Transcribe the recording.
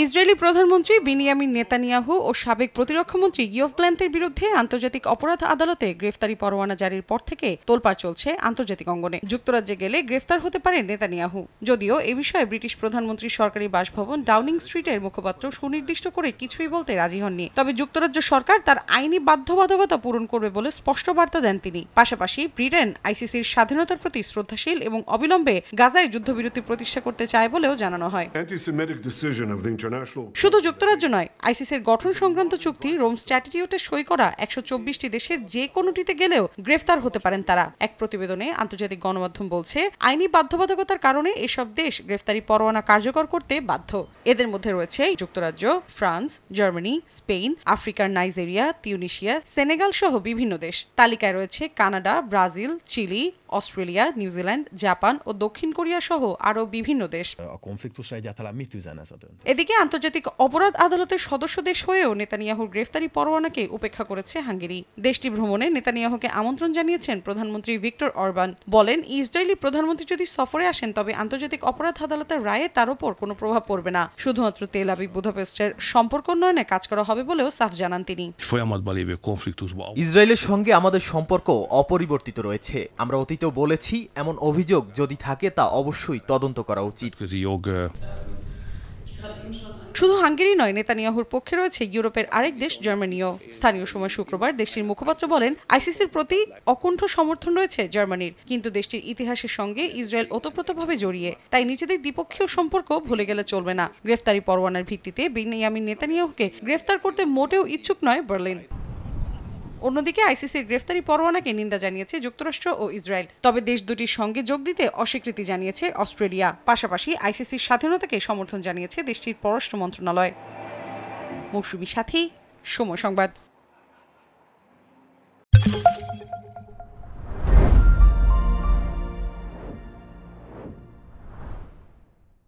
Israeli প্রধানমন্ত্রী Binyamin Netanyahu ও সাবেক প্রতিরক্ষামন্ত্রী ইয়োভ গ্ল্যান্টের বিরুদ্ধে আন্তর্জাতিক অপরাধ আদালতে গ্রেফতারি পরোয়ানা জারির পর থেকে তোলপাড় চলছে আন্তর্জাতিক অঙ্গনে। যুক্তরাজ্যে গেলে গ্রেফতার হতে পারেন নেতানিয়াহু, যদিও এ বিষয়ে ব্রিটিশ প্রধানমন্ত্রীর সরকারি বাসভবন ডাউনিং স্ট্রিটের মুখপাত্র সুনির্দিষ্ট করে কিছুই বলতে রাজি হননি। তবে যুক্তরাজ্য সরকার তার আইনি বাধ্যবাধকতা পূরণ করবে বলে স্পষ্ট বার্তা দেন তিনি। পাশাপাশি ব্রিটেন আইসিসির স্বাধীনতার প্রতি শ্রদ্ধাশীল এবং অবিলম্বে গাজায় যুদ্ধবিরতি প্রতিষ্ঠা করতে চায় বলেও জানানো হয়। শুধু যুক্তরাজ্য নয়, আইসিসির গঠন সংক্রান্ত চুক্তি রোম স্ট্যাটিটিউটে সই করা ১২৪টি দেশের যে কোনোটিতে গেলেও গ্রেফতার হতে পারেন তারা। এক প্রতিবেদনে আন্তর্জাতিক গণমাধ্যম বলছে, আইনি বাধ্যবাধকতার কারণে এসব দেশ গ্রেফতারি পরোয়ানা কার্যকর করতে বাধ্য। এদের মধ্যে রয়েছে যুক্তরাজ্য, ফ্রান্স, জার্মানি, স্পেন, আফ্রিকার নাইজেরিয়া, তিউনিশিয়া, সেনেগাল সহ বিভিন্ন দেশ। তালিকায় রয়েছে Canada, Brazil, Chile, Australia, New Zealand, Japan ও দক্ষিণ কোরিয়া সহ আরও বিভিন্ন দেশ। এদিকে আন্তর্জাতিক অপরাধ আদালতের সদস্য দেশ হয়েও নেতানিয়াহুর গ্রেফতারি পরোয়ানাকে উপেক্ষা করেছে হাঙ্গেরি। দেশটি ভ্রমণে নেতানিয়াহুকে আমন্ত্রণ জানিয়েছেন প্রধানমন্ত্রী ভিক্টর অরবান। বলেন, ইসরায়েলি প্রধানমন্ত্রী যদি সফরে আসেন তবে আন্তর্জাতিক অপরাধ আদালতের রায়ে তার উপর কোনো প্রভাব পড়বে না। শুধুমাত্র তেল আবিব বুদাপেস্টের সম্পর্ক উন্নয়নে কাজ করা হবে বলেও সাফ জানান তিনি। ইসরায়েলের সঙ্গে আমাদের সম্পর্ক অপরিবর্তিত রয়েছে। আমরা অতীতেও বলেছি, এমন অভিযোগ যদি থাকে তা অবশ্যই তদন্ত করা উচিত। শুধু হাঙ্গেরি নয়, নেতানিয়াহুর পক্ষে রয়েছে ইউরোপের আরেক দেশ জার্মানিও। স্থানীয় সময় শুক্রবার দেশটির মুখপাত্র বলেন, আইসিসির প্রতি অকুণ্ঠ সমর্থন রয়েছে জার্মানির, কিন্তু দেশটির ইতিহাসের সঙ্গে ইসরায়েল ওতপ্রোতভাবে জড়িয়ে, তাই নিজেদের দ্বিপক্ষীয় সম্পর্ক ভুলে গেলে চলবে না। গ্রেফতারি পরোয়ানার ভিত্তিতে বিনিয়ামিন নেতানিয়াহুকে গ্রেফতার করতে মোটেও ইচ্ছুক নয় বার্লিন। অন্যদিকে আইসিসির গ্রেফতারি পরোয়ানাকে নিন্দা জানিয়েছে যুক্তরাষ্ট্র ও ইসরায়েল। তবে দেশ দুটির সঙ্গে যোগ দিতে অস্বীকৃতি জানিয়েছে অস্ট্রেলিয়া। পাশাপাশি আইসিসির স্বাধীনতাকে সমর্থন জানিয়েছে দেশটির পররাষ্ট্র মন্ত্রণালয়। মৌসুমী সাথী, সময় সংবাদ।